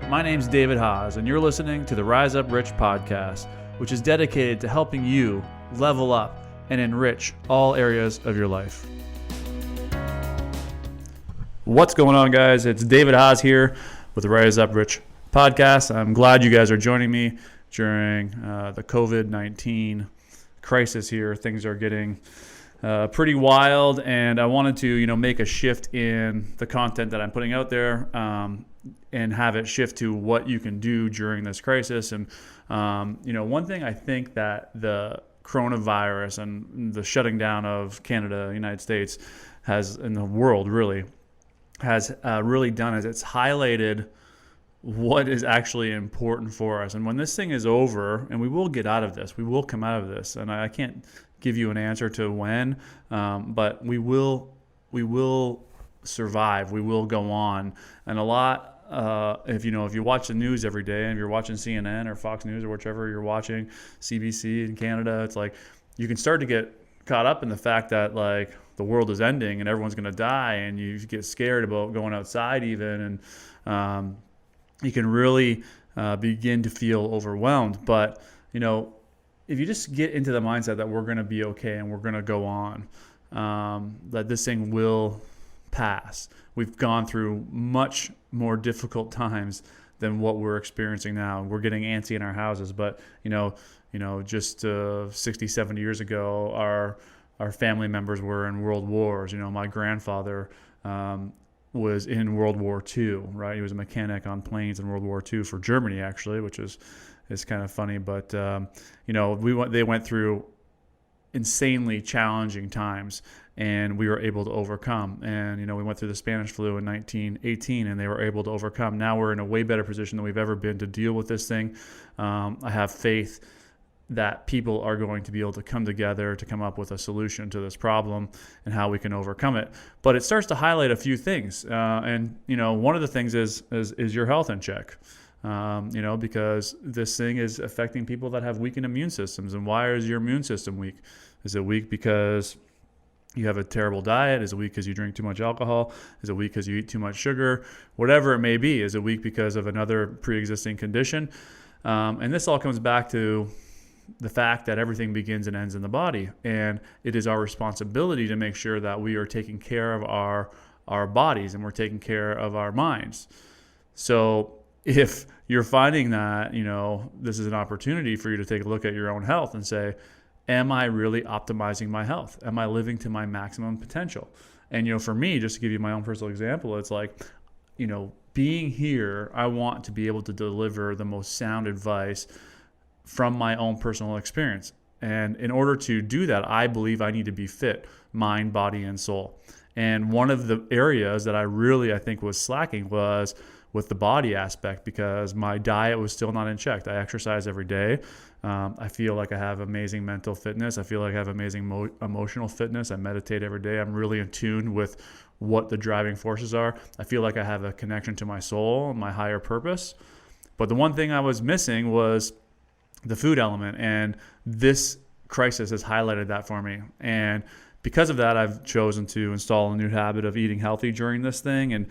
My name's David Haas, and you're listening to the Rise Up Rich podcast, which is dedicated to helping you level up and enrich all areas of your life. What's going on, guys? It's David Haas here with the Rise Up Rich podcast. I'm glad you guys are joining me during the COVID-19 crisis here. Things are getting pretty wild, and I wanted to, make a shift in the content that I'm putting out there and have it shift to what you can do during this crisis. And, one thing I think that the coronavirus and the shutting down of Canada, United States has, in the world really, has really done is it's highlighted what is actually important for us. And when this thing is over, and we will get out of this, we will come out of this, and I can't give you an answer to when, but we will survive. We will go on. And a lot, if you watch the news every day, and if you're watching CNN or Fox News or whichever you're watching, CBC in Canada, it's like you can start to get caught up in the fact that like the world is ending and everyone's going to die, and you get scared about going outside even, and you can really begin to feel overwhelmed. But if you just get into the mindset that we're going to be okay and we're going to go on, that this thing will pass. We've gone through much more difficult times than what we're experiencing now. We're getting antsy in our houses, but just 60, 70 years ago, our family members were in world wars. My grandfather was in World War II, right? He was a mechanic on planes in World War II for Germany, actually, which is kind of funny. But they went through insanely challenging times, and we were able to overcome. And we went through the Spanish flu in 1918, and they were able to overcome. Now we're in a way better position than we've ever been to deal with this thing. I have faith that people are going to be able to come together to come up with a solution to this problem and how we can overcome it. But it starts to highlight a few things, and one of the things is your health in check. Because this thing is affecting people that have weakened immune systems. And why is your immune system weak? Is it weak because you have a terrible diet? Is it weak because you drink too much alcohol? Is it weak because you eat too much sugar? Whatever it may be. Is it weak because of another pre-existing condition? And this all comes back to the fact that everything begins and ends in the body. And it is our responsibility to make sure that we are taking care of our bodies and we're taking care of our minds. So if you're finding that, this is an opportunity for you to take a look at your own health and say, am I really optimizing my health? Am I living to my maximum potential? And, for me, just to give you my own personal example, it's like, being here, I want to be able to deliver the most sound advice from my own personal experience. And in order to do that, I believe I need to be fit, mind, body, and soul. And one of the areas that I think was slacking was with the body aspect, because my diet was still not in check. I exercise every day. I feel like I have amazing mental fitness. I feel like I have amazing emotional fitness. I meditate every day. I'm really in tune with what the driving forces are. I feel like I have a connection to my soul and my higher purpose. But the one thing I was missing was the food element, and this crisis has highlighted that for me. And because of that, I've chosen to install a new habit of eating healthy during this thing. And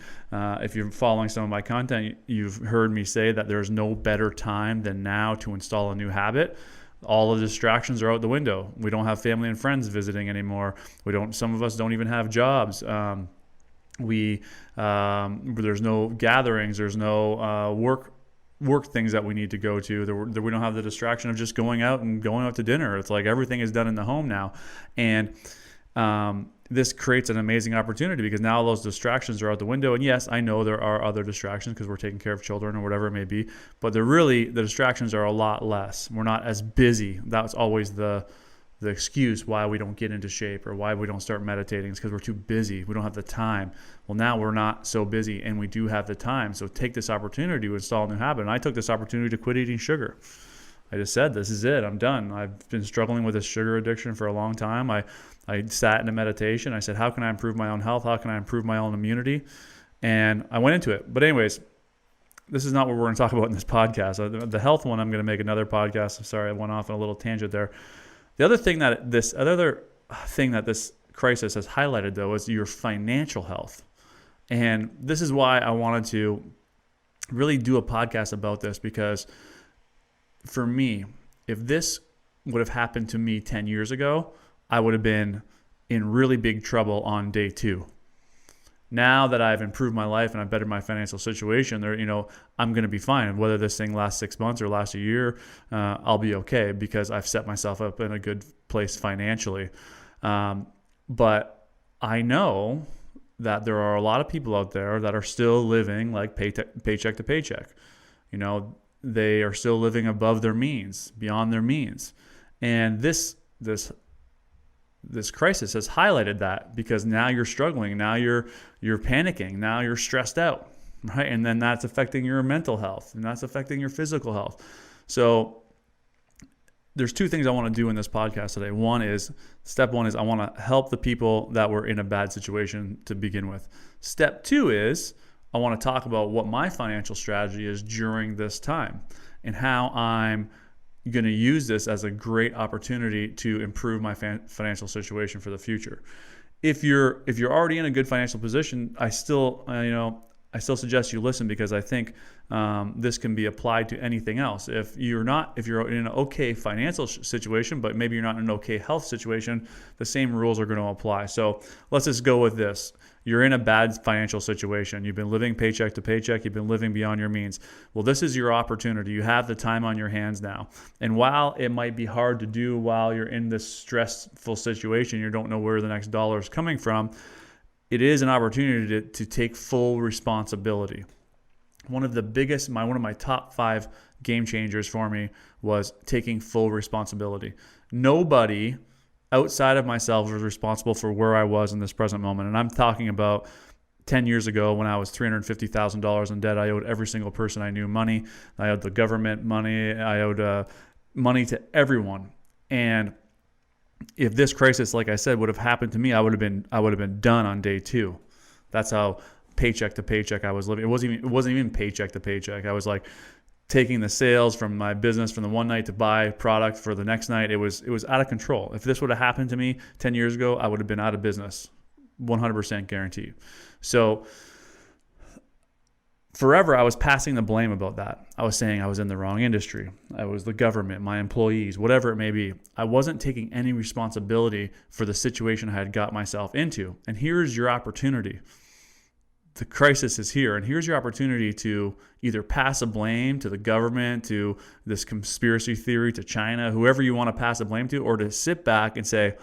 if you're following some of my content, you've heard me say that there's no better time than now to install a new habit. All of the distractions are out the window. We don't have family and friends visiting anymore. Some of us don't even have jobs. There's no gatherings. There's no work things that we need to go to. We don't have the distraction of just going out to dinner. It's like everything is done in the home now. And this creates an amazing opportunity because now those distractions are out the window. And yes, I know there are other distractions because we're taking care of children or whatever it may be, but the distractions are a lot less. We're not as busy. That's always the excuse why we don't get into shape or why we don't start meditating is because we're too busy. We don't have the time. Well, now we're not so busy and we do have the time. So take this opportunity to install a new habit. And I took this opportunity to quit eating sugar. I just said, this is it. I'm done. I've been struggling with this sugar addiction for a long time. I sat in a meditation. I said, how can I improve my own health? How can I improve my own immunity? And I went into it. But anyways, this is not what we're going to talk about in this podcast. The health one, I'm going to make another podcast. I'm sorry, I went off on a little tangent there. The other thing that this crisis has highlighted, though, is your financial health. And this is why I wanted to really do a podcast about this, because for me, if this would have happened to me 10 years ago, I would have been in really big trouble on day 2. Now that I've improved my life and I've bettered my financial situation, I'm going to be fine. Whether this thing lasts 6 months or lasts a year, I'll be okay, because I've set myself up in a good place financially. But I know that there are a lot of people out there that are still living like paycheck to paycheck. They are still living above their means, beyond their means. And this crisis has highlighted that, because now you're struggling, now you're panicking, now you're stressed out, right? And then that's affecting your mental health, and that's affecting your physical health. So there's 2 things I want to do in this podcast today. Step one is I want to help the people that were in a bad situation to begin with. Step 2 is I want to talk about what my financial strategy is during this time, and how I'm going to use this as a great opportunity to improve my financial situation for the future. If you're already in a good financial position, I still suggest you listen, because I think this can be applied to anything else. If you're in an okay financial situation, but maybe you're not in an okay health situation, the same rules are going to apply. So let's just go with this. You're in a bad financial situation. You've been living paycheck to paycheck. You've been living beyond your means. Well, this is your opportunity. You have the time on your hands now. And while it might be hard to do while you're in this stressful situation, you don't know where the next dollar is coming from, it is an opportunity to take full responsibility. One of my top 5 game changers for me was taking full responsibility. Nobody outside of myself was responsible for where I was in this present moment. And I'm talking about 10 years ago when I was $350,000 in debt. I owed every single person I knew money. I owed the government money. I owed money to everyone. And if this crisis, like I said, would have happened to me, I would have been done on day 2. That's how paycheck to paycheck I was living. It wasn't even paycheck to paycheck. I was like taking the sales from my business from the one night to buy product for the next night. It was out of control. If this would have happened to me 10 years ago, I would have been out of business, 100% guaranteed. So forever, I was passing the blame about that. I was saying I was in the wrong industry. I was the government, my employees, whatever it may be. I wasn't taking any responsibility for the situation I had got myself into. And here's your opportunity. The crisis is here, and here's your opportunity to either pass a blame to the government, to this conspiracy theory, to China, whoever you want to pass the blame to, or to sit back and say,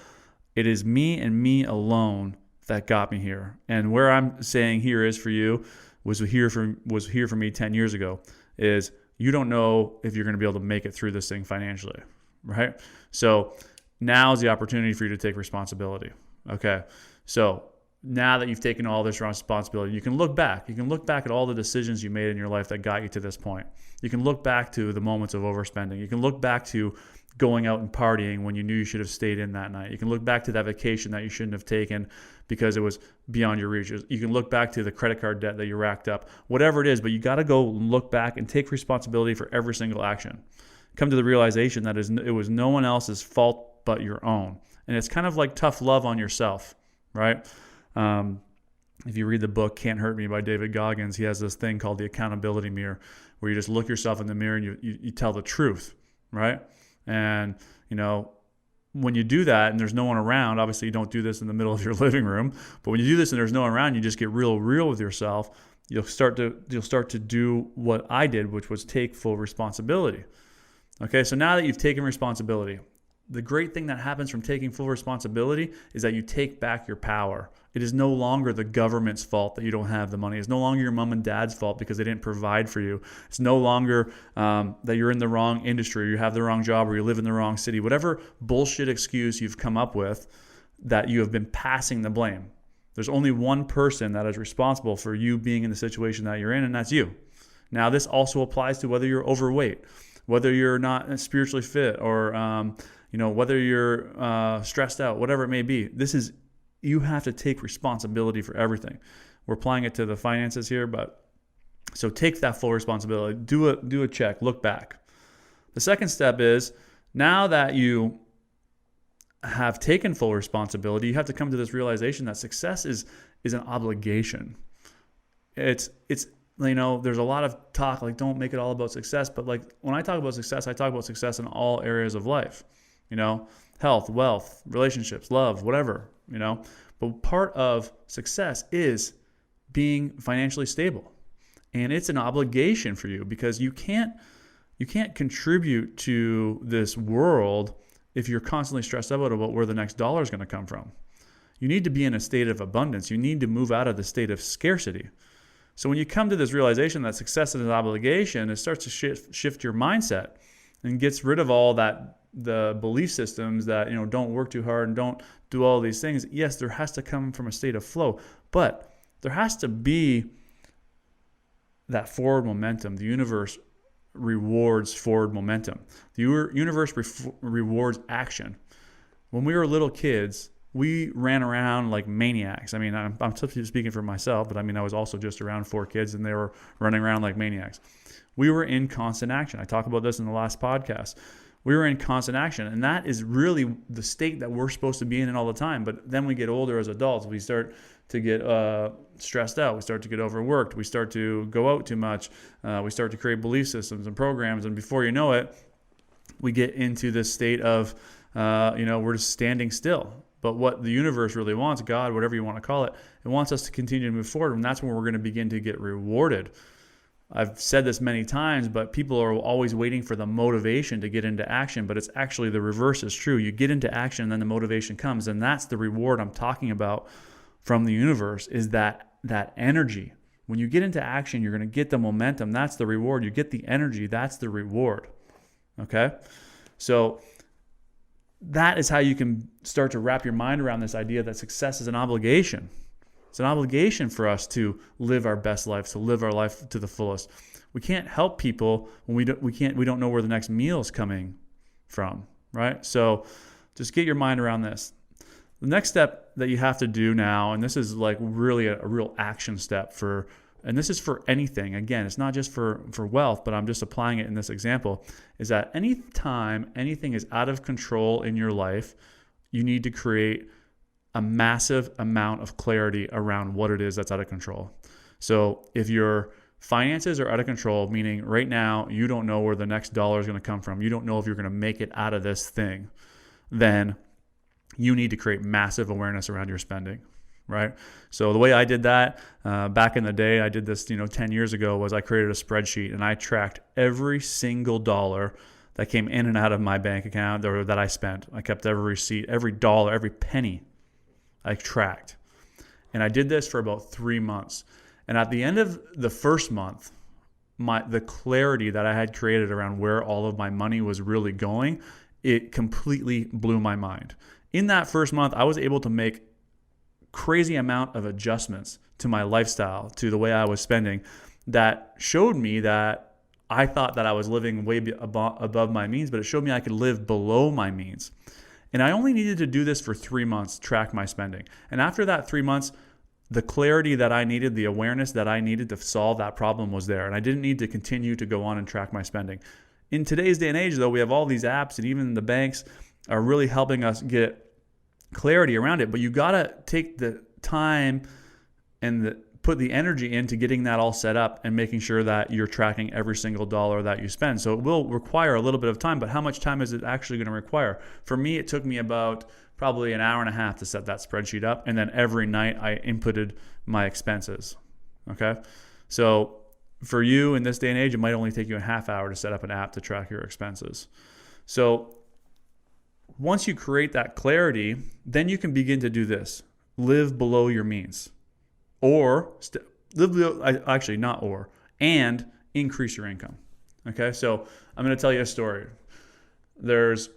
it is me and me alone that got me here. And where I'm saying here is for you was here for me 10 years ago, is you don't know if you're going to be able to make it through this thing financially, right? So now is the opportunity for you to take responsibility. Okay, so now that you've taken all this responsibility, you can look back. You can look back at all the decisions you made in your life that got you to this point. You can look back to the moments of overspending. You can look back to going out and partying when you knew you should have stayed in that night. You can look back to that vacation that you shouldn't have taken because it was beyond your reach. You can look back to the credit card debt that you racked up, whatever it is, but you got to go look back and take responsibility for every single action. Come to the realization that it was no one else's fault but your own. And it's kind of like tough love on yourself, right? If you read the book Can't Hurt Me by David Goggins, he has this thing called the accountability mirror, where you just look yourself in the mirror and you tell the truth, right? And, when you do that and there's no one around, obviously you don't do this in the middle of your living room, but when you do this and there's no one around, you just get real with yourself. You'll start to do what I did, which was take full responsibility. Okay, so now that you've taken responsibility, the great thing that happens from taking full responsibility is that you take back your power. It is no longer the government's fault that you don't have the money. It's no longer your mom and dad's fault because they didn't provide for you. It's no longer that you're in the wrong industry, or you have the wrong job, or you live in the wrong city. Whatever bullshit excuse you've come up with, that you have been passing the blame. There's only one person that is responsible for you being in the situation that you're in, and that's you. Now, this also applies to whether you're overweight, whether you're not spiritually fit, or whether you're stressed out, whatever it may be. You have to take responsibility for everything. We're applying it to the finances here, but so take that full responsibility. Do a check, look back. The second step is, now that you have taken full responsibility, you have to come to this realization that success is an obligation. It's there's a lot of talk, like, don't make it all about success. But like, when I talk about success, I talk about success in all areas of life, health, wealth, relationships, love, whatever, But part of success is being financially stable. And it's an obligation for you, because you can't contribute to this world if you're constantly stressed out about where the next dollar is going to come from. You need to be in a state of abundance. You need to move out of the state of scarcity. So when you come to this realization that success is an obligation, it starts to shift your mindset and gets rid of all the belief systems that, don't work too hard and don't do all these things. Yes, there has to come from a state of flow, but there has to be that forward momentum. The universe rewards forward momentum. The universe rewards action. When we were little kids, we ran around like maniacs. I mean, I'm speaking for myself, but I was also just around 4 kids, and they were running around like maniacs. We were in constant action. I talked about this in the last podcast. We were in constant action, and that is really the state that we're supposed to be in all the time. But then we get older as adults. We start to get stressed out. We start to get overworked. We start to go out too much. We start to create belief systems and programs, and before you know it, we get into this state of, we're just standing still. But what the universe really wants, God, whatever you want to call it, it wants us to continue to move forward, and that's when we're going to begin to get rewarded. I've said this many times, but people are always waiting for the motivation to get into action, but it's actually the reverse is true. You get into action, and then the motivation comes, and that's the reward I'm talking about from the universe, is that energy. When you get into action, you're going to get the momentum. That's the reward. You get the energy. That's the reward. Okay? So that is how you can start to wrap your mind around this idea that success is an obligation. It's an obligation for us to live our best life, to live our life to the fullest. We can't help people when we don't know where the next meal is coming from, right? So just get your mind around this. The next step that you have to do now, and this is like really a real action step and this is for anything. Again, it's not just for wealth, but I'm just applying it in this example, is that anytime anything is out of control in your life, you need to create a massive amount of clarity around what it is that's out of control. So if your finances are out of control, meaning right now you don't know where the next dollar is going to come from, you don't know if you're going to make it out of this thing, then you need to create massive awareness around your spending. Right? So the way I did that back in the day, I did this 10 years ago, was I created a spreadsheet, and I tracked every single dollar that came in and out of my bank account or that I spent. I kept every receipt, every dollar, every penny I tracked. And I did this for about 3 months. And at the end of the first month, the clarity that I had created around where all of my money was really going, it completely blew my mind. In that first month, I was able to make crazy amount of adjustments to my lifestyle, to the way I was spending, that showed me that I thought that I was living way above my means, but it showed me I could live below my means. And I only needed to do this for 3 months, track my spending. And after that 3 months, the clarity that I needed, the awareness that I needed to solve that problem was there. And I didn't need to continue to go on and track my spending. In today's day and age, though, we have all these apps, and even the banks are really helping us get clarity around it, but you got to take the time and put the energy into getting that all set up and making sure that you're tracking every single dollar that you spend. So it will require a little bit of time, but how much time is it actually going to require? For me, it took me about probably an hour and a half to set that spreadsheet up, and then every night I inputted my expenses. Okay? So for you in this day and age, it might only take you a half hour to set up an app to track your expenses. So once you create that clarity, then you can begin to do this. Live below your means. Or, and increase your income. Okay, so I'm going to tell you a story. There's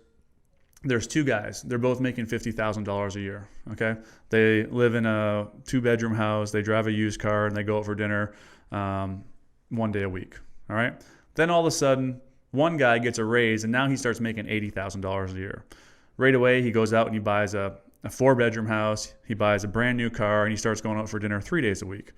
2 guys. They're both making $50,000 a year. Okay, they live in a 2-bedroom house. They drive a used car, and they go out for dinner 1 day a week. All right. Then all of a sudden, one guy gets a raise, and now he starts making $80,000 a year. Right away, he goes out and he buys a 4-bedroom house. He buys a brand new car, and he starts going out for dinner 3 days a week.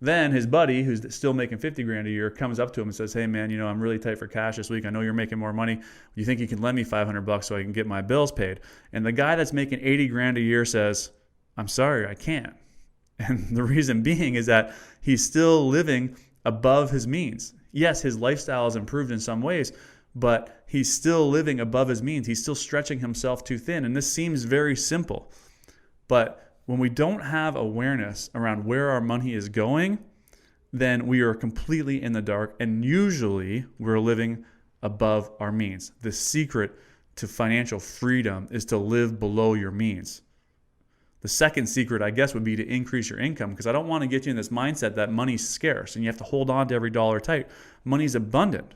Then his buddy, who's still making $50,000 a year, comes up to him and says, "Hey man, I'm really tight for cash this week. I know you're making more money. You think you can lend me $500 so I can get my bills paid?" And the guy that's making $80,000 a year says, "I'm sorry, I can't." And the reason being is that he's still living above his means. Yes, his lifestyle has improved in some ways, but he's still living above his means. He's still stretching himself too thin. And this seems very simple. But when we don't have awareness around where our money is going, then we are completely in the dark. And usually we're living above our means. The secret to financial freedom is to live below your means. The second secret, I guess, would be to increase your income, because I don't want to get you in this mindset that money's scarce and you have to hold on to every dollar tight. Money's abundant.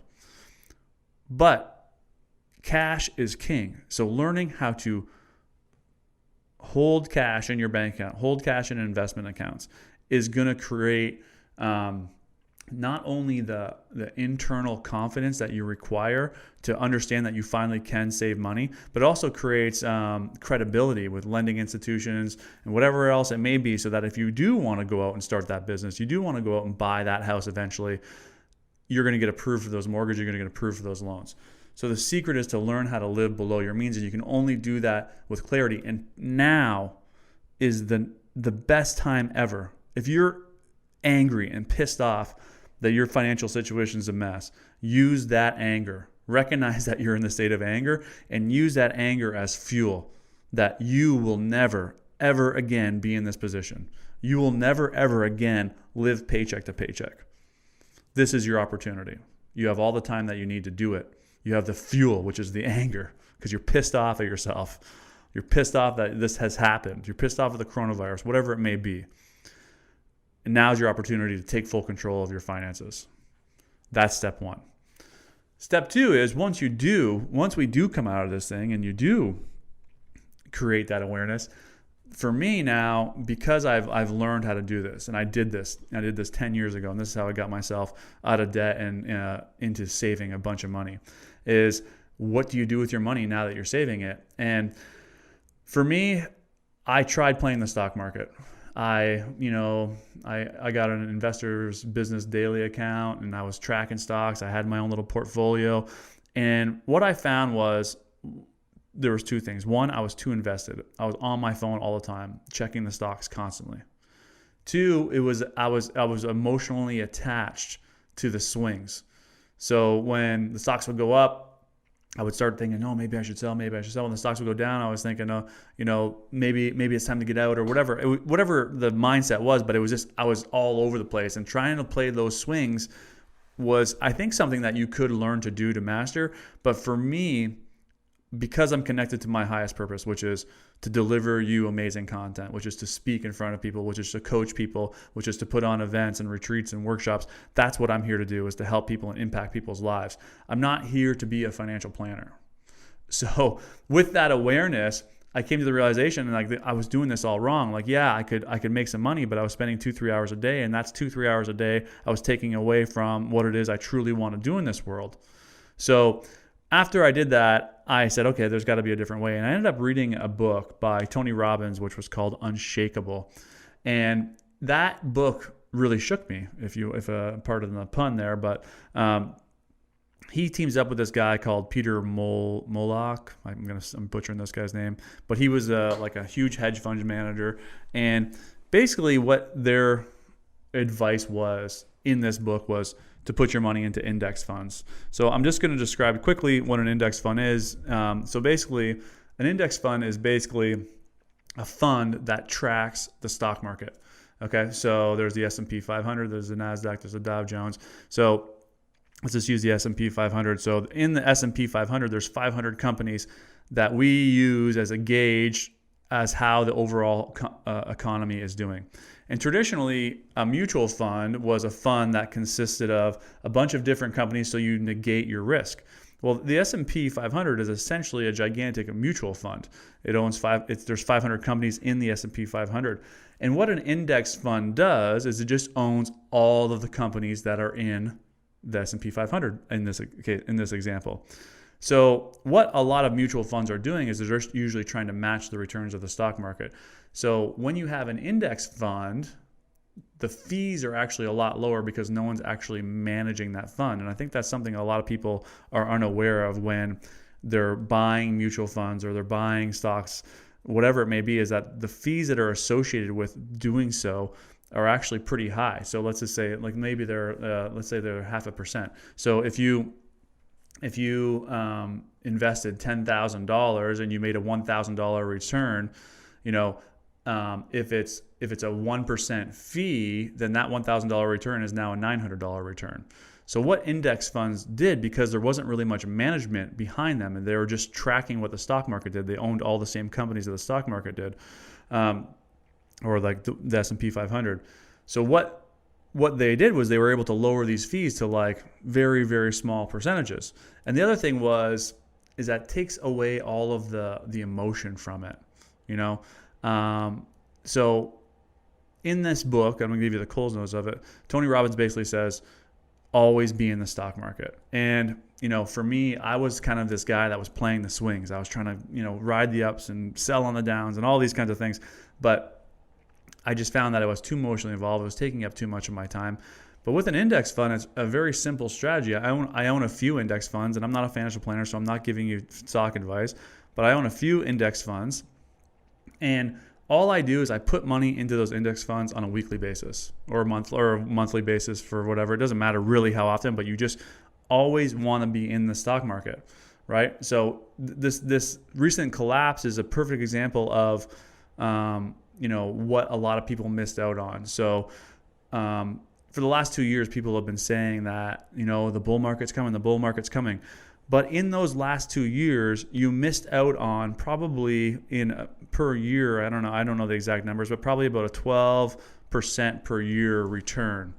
But cash is king. So learning how to hold cash in your bank account, hold cash in investment accounts, is going to create not only the internal confidence that you require to understand that you finally can save money, but also creates credibility with lending institutions and whatever else it may be, so that if you do want to go out and start that business, you do want to go out and buy that house eventually, you're going to get approved for those mortgages, you're going to get approved for those loans. So the secret is to learn how to live below your means, and you can only do that with clarity. And now is the best time ever. If you're angry and pissed off that your financial situation is a mess, use that anger. Recognize that you're in the state of anger and use that anger as fuel, that you will never, ever again be in this position. You will never, ever again live paycheck to paycheck. This is your opportunity. You have all the time that you need to do it. You have the fuel, which is the anger, because you're pissed off at yourself. You're pissed off that this has happened. You're pissed off at the coronavirus, whatever it may be. And now's your opportunity to take full control of your finances. That's step one. Step two is once we do come out of this thing and you do create that awareness, for me now, because I've learned how to do this, and I did this 10 years ago, and this is how I got myself out of debt and into saving a bunch of money, is what do you do with your money now that you're saving it? And for me, I tried playing the stock market. I got an Investor's Business Daily account, and I was tracking stocks. I had my own little portfolio. And what I found was there was two things. One, I was too invested. I was on my phone all the time, checking the stocks constantly. Two, I was emotionally attached to the swings. So when the stocks would go up, I would start thinking, oh, maybe I should sell. When the stocks would go down, I was thinking, maybe it's time to get out or whatever. Whatever the mindset was, but it was just I was all over the place. And trying to play those swings was, I think, something that you could learn to do to master. But for me, because I'm connected to my highest purpose, which is to deliver you amazing content, which is to speak in front of people, which is to coach people, which is to put on events and retreats and workshops. That's what I'm here to do, is to help people and impact people's lives. I'm not here to be a financial planner. So with that awareness, I came to the realization, like, I was doing this all wrong. Like, yeah, I could make some money, but I was spending 2-3 hours a day, and that's 2-3 hours a day I was taking away from what it is I truly want to do in this world. So after I did that, I said, okay, there's got to be a different way. And I ended up reading a book by Tony Robbins, which was called Unshakable. And that book really shook me, if pardon the pun there. But he teams up with this guy called Peter Moloch. I'm butchering this guy's name. But he was like a huge hedge fund manager. And basically what their advice was in this book was to put your money into index funds. So I'm just going to describe quickly what an index fund is. So basically, an index fund is basically a fund that tracks the stock market. Okay, so there's the S&P 500, there's the NASDAQ, there's the Dow Jones. So let's just use the S&P 500. So in the S&P 500, there's 500 companies that we use as a gauge as how the overall economy is doing. And traditionally, a mutual fund was a fund that consisted of a bunch of different companies, so you negate your risk. Well, the S&P 500 is essentially a gigantic mutual fund. There's 500 companies in the S&P 500. And what an index fund does is it just owns all of the companies that are in the S&P 500 in this example. So what a lot of mutual funds are doing is they're usually trying to match the returns of the stock market. So when you have an index fund, the fees are actually a lot lower because no one's actually managing that fund. And I think that's something a lot of people are unaware of when they're buying mutual funds or they're buying stocks, whatever it may be, is that the fees that are associated with doing so are actually pretty high. So let's just say like maybe they're let's say they're 0.5%. So if you invested $10,000 and you made a $1,000 return, if it's a 1% fee, then that $1,000 return is now a $900 return. So what index funds did, because there wasn't really much management behind them and they were just tracking what the stock market did, they owned all the same companies that the stock market did, or like the S&P 500. So what they did was they were able to lower these fees to like very, very small percentages. And the other thing is that takes away all of the emotion from it, So in this book, I'm going to give you the Coles Notes of it. Tony Robbins basically says, always be in the stock market. And, for me, I was kind of this guy that was playing the swings. I was trying to, ride the ups and sell on the downs and all these kinds of things. But I just found that I was too emotionally involved. It was taking up too much of my time. But with an index fund, it's a very simple strategy. I own a few index funds, and I'm not a financial planner, so I'm not giving you stock advice. But I own a few index funds. And all I do is I put money into those index funds on a weekly basis or a monthly basis for whatever. It doesn't matter really how often, but you just always want to be in the stock market, right? So this recent collapse is a perfect example of what a lot of people missed out on. So for the last 2 years, people have been saying that the bull market's coming. But in those last 2 years, you missed out on probably per year, I don't know the exact numbers, but probably about a 12% per year return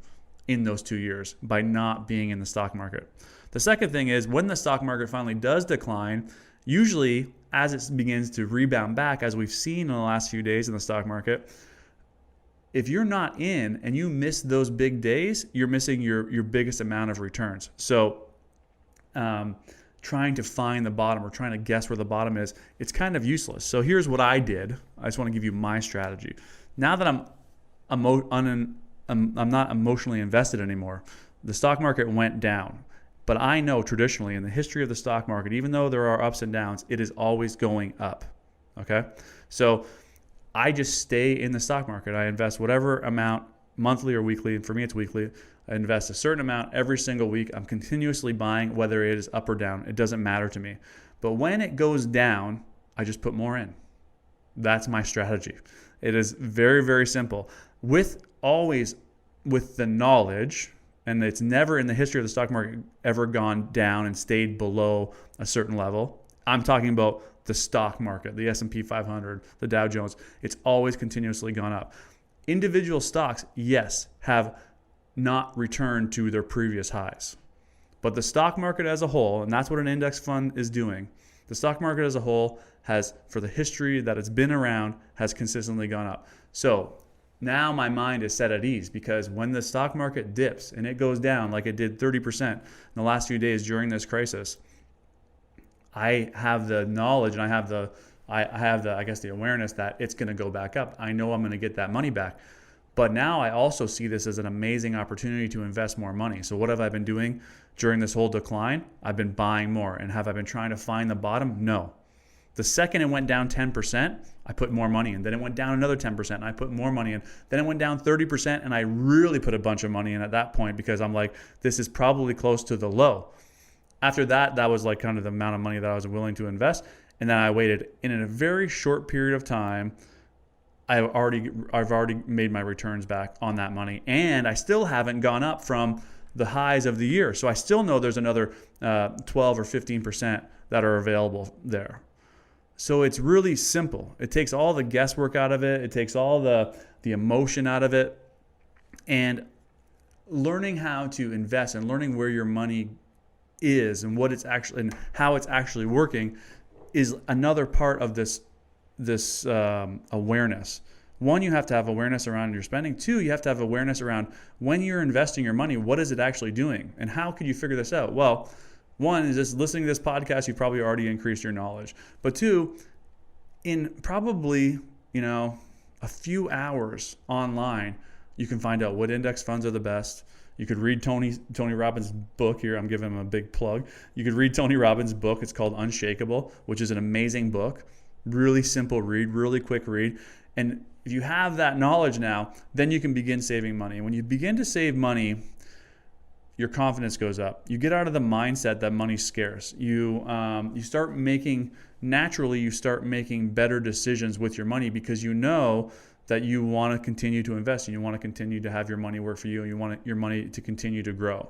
in those 2 years by not being in the stock market. The second thing is when the stock market finally does decline, usually as it begins to rebound back, as we've seen in the last few days in the stock market, if you're not in and you miss those big days, you're missing your biggest amount of returns. So trying to find the bottom or trying to guess where the bottom is, it's kind of useless. So here's what I did. I just want to give you my strategy. Now that I'm not emotionally invested anymore, the stock market went down. But I know traditionally in the history of the stock market, even though there are ups and downs, it is always going up. Okay? So I just stay in the stock market. I invest whatever amount monthly or weekly, and for me it's weekly. I invest a certain amount every single week. I'm continuously buying, whether it is up or down. It doesn't matter to me. But when it goes down, I just put more in. That's my strategy. It is very, very simple. Always with the knowledge, and it's never in the history of the stock market ever gone down and stayed below a certain level. I'm talking about the stock market, the S&P 500, the Dow Jones. It's always continuously gone up. Individual stocks, yes, have not returned to their previous highs. But the stock market as a whole, and that's what an index fund is doing, the stock market as a whole has, for the history that it's been around, has consistently gone up. So now my mind is set at ease, because when the stock market dips and it goes down like it did 30% in the last few days during this crisis, I have the knowledge and I have the awareness that it's going to go back up. I know I'm going to get that money back. But now I also see this as an amazing opportunity to invest more money. So what have I been doing during this whole decline? I've been buying more. And have I been trying to find the bottom? No. The second it went down 10%, I put more money in. Then it went down another 10% and I put more money in. Then it went down 30% and I really put a bunch of money in at that point, because I'm like, this is probably close to the low. After that, that was like kind of the amount of money that I was willing to invest. And then I waited. And in a very short period of time, I've already made my returns back on that money. And I still haven't gone up from the highs of the year. So I still know there's another 12 or 15% that are available there. So it's really simple. It takes all the guesswork out of it. It takes all the emotion out of it. And learning how to invest and learning where your money is and what it's actually and how it's actually working is another part of this awareness. One, you have to have awareness around your spending. Two, you have to have awareness around when you're investing your money, what is it actually doing? And how could you figure this out? Well, one is just listening to this podcast, you've probably already increased your knowledge. But two, in probably, a few hours online, you can find out what index funds are the best. You could read Tony Robbins' book here. I'm giving him a big plug. You could read Tony Robbins' book. It's called Unshakable, which is an amazing book. Really simple read, really quick read. And if you have that knowledge now, then you can begin saving money. When you begin to save money, your confidence goes up. You get out of the mindset that money's scarce. You start making better decisions with your money because you know that you want to continue to invest and you want to continue to have your money work for you and you want your money to continue to grow.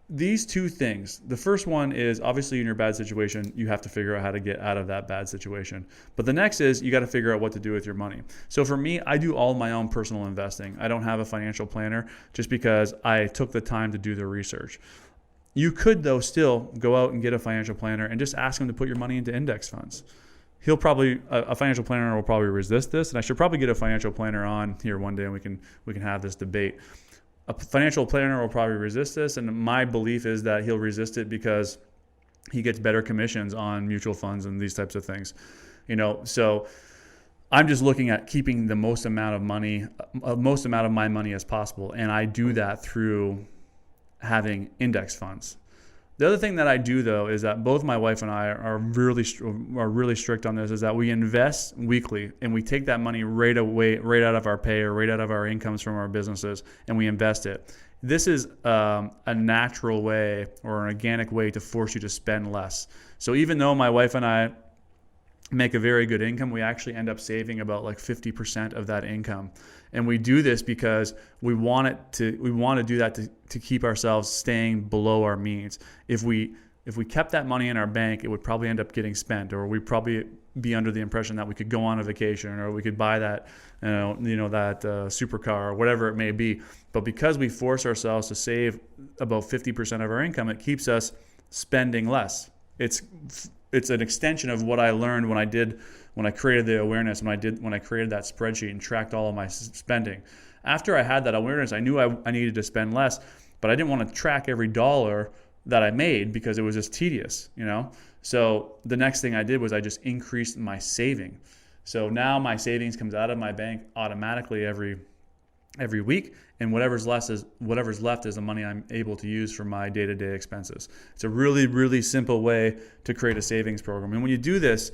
These two things, the first one is obviously in your bad situation, you have to figure out how to get out of that bad situation. But the next is you got to figure out what to do with your money. So for me, I do all my own personal investing. I don't have a financial planner just because I took the time to do the research. You could, though, still go out and get a financial planner and just ask him to put your money into index funds. A financial planner will probably resist this, and I should probably get a financial planner on here one day and we can have this debate. A financial planner will probably resist this, and my belief is that he'll resist it because he gets better commissions on mutual funds and these types of things. So I'm just looking at keeping the most amount of my money as possible, and I do that through having index funds. The other thing that I do, though, is that both my wife and I are really strict on this, is that we invest weekly and we take that money right out of our pay or right out of our incomes from our businesses and we invest it. This is a natural way or an organic way to force you to spend less. So even though my wife and I make a very good income, we actually end up saving about like 50% of that income. And we do this because we want to do that to keep ourselves staying below our means. If we kept that money in our bank, it would probably end up getting spent, or we'd probably be under the impression that we could go on a vacation, or we could buy that supercar or whatever it may be. But because we force ourselves to save about 50% of our income, it keeps us spending less. It's an extension of what I learned when I created the awareness, when I created that spreadsheet and tracked all of my spending. After I had that awareness, I knew I needed to spend less, but I didn't want to track every dollar that I made because it was just tedious, So the next thing I did was I just increased my saving. So now my savings comes out of my bank automatically every week, and whatever's left is the money I'm able to use for my day-to-day expenses. It's a really, really simple way to create a savings program. And when you do this,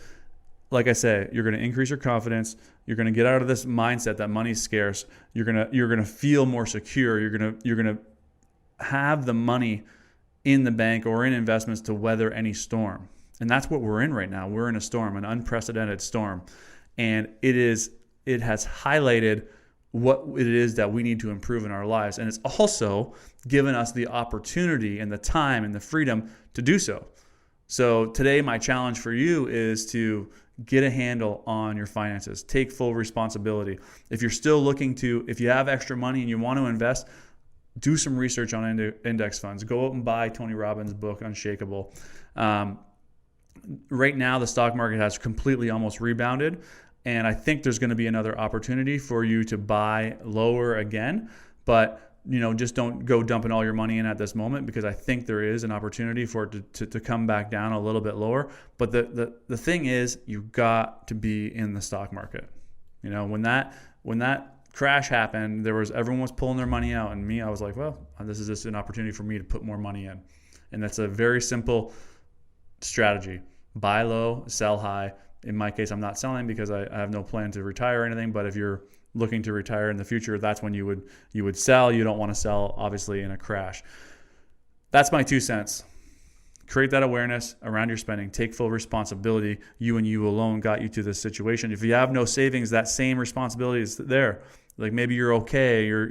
like I say, you're going to increase your confidence. You're going to get out of this mindset that money's scarce. You're going to feel more secure. You're going to have the money in the bank or in investments to weather any storm. And that's what we're in right now. We're in a storm, an unprecedented storm. And it has highlighted what it is that we need to improve in our lives. And it's also given us the opportunity and the time and the freedom to do so. So today, my challenge for you is to get a handle on your finances. Take full responsibility. If you have extra money and you want to invest, do some research on index funds. Go out and buy Tony Robbins' book, Unshakable. Right now, the stock market has completely almost rebounded. And I think there's going to be another opportunity for you to buy lower again. But just don't go dumping all your money in at this moment, because I think there is an opportunity for it to come back down a little bit lower. But the thing is, you got to be in the stock market. When that crash happened, everyone was pulling their money out, and I was like, well, this is just an opportunity for me to put more money in. And that's a very simple strategy: buy low, sell high. In my case, I'm not selling because I have no plan to retire or anything. But if you're looking to retire in the future, that's when you would sell. You don't want to sell, obviously, in a crash. That's my 2 cents. Create that awareness around your spending. Take full responsibility. You and you alone got you to this situation. If you have no savings, that same responsibility is there. Like maybe you're okay. You're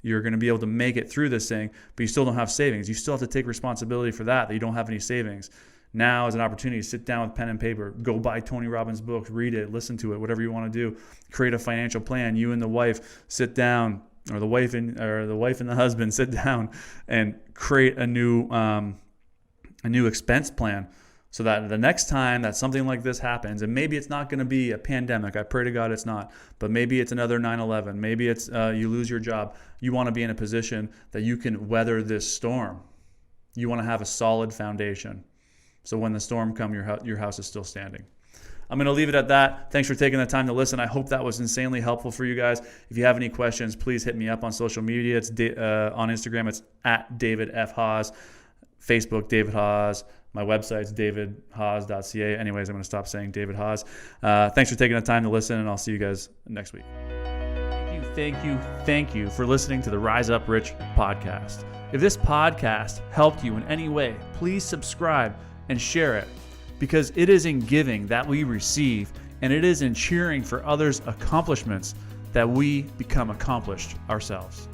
going to be able to make it through this thing, but you still don't have savings. You still have to take responsibility for that you don't have any savings. Now is an opportunity to sit down with pen and paper, go buy Tony Robbins' book, read it, listen to it, whatever you want to do. Create a financial plan. You and the wife sit down, or the wife and the husband sit down and create a new expense plan, so that the next time that something like this happens, and maybe it's not going to be a pandemic, I pray to God it's not, but maybe it's another 9/11, maybe it's you lose your job. You want to be in a position that you can weather this storm. You want to have a solid foundation. So when the storm comes, your house is still standing. I'm going to leave it at that. Thanks for taking the time to listen. I hope that was insanely helpful for you guys. If you have any questions, please hit me up on social media. It's on Instagram. It's @David F. Haas. Facebook, David Haas. My website's davidhaas.ca. Anyways, I'm going to stop saying David Haas. Thanks for taking the time to listen, and I'll see you guys next week. Thank you for listening to the Rise Up Rich podcast. If this podcast helped you in any way, please subscribe and share it, because it is in giving that we receive, and it is in cheering for others' accomplishments that we become accomplished ourselves.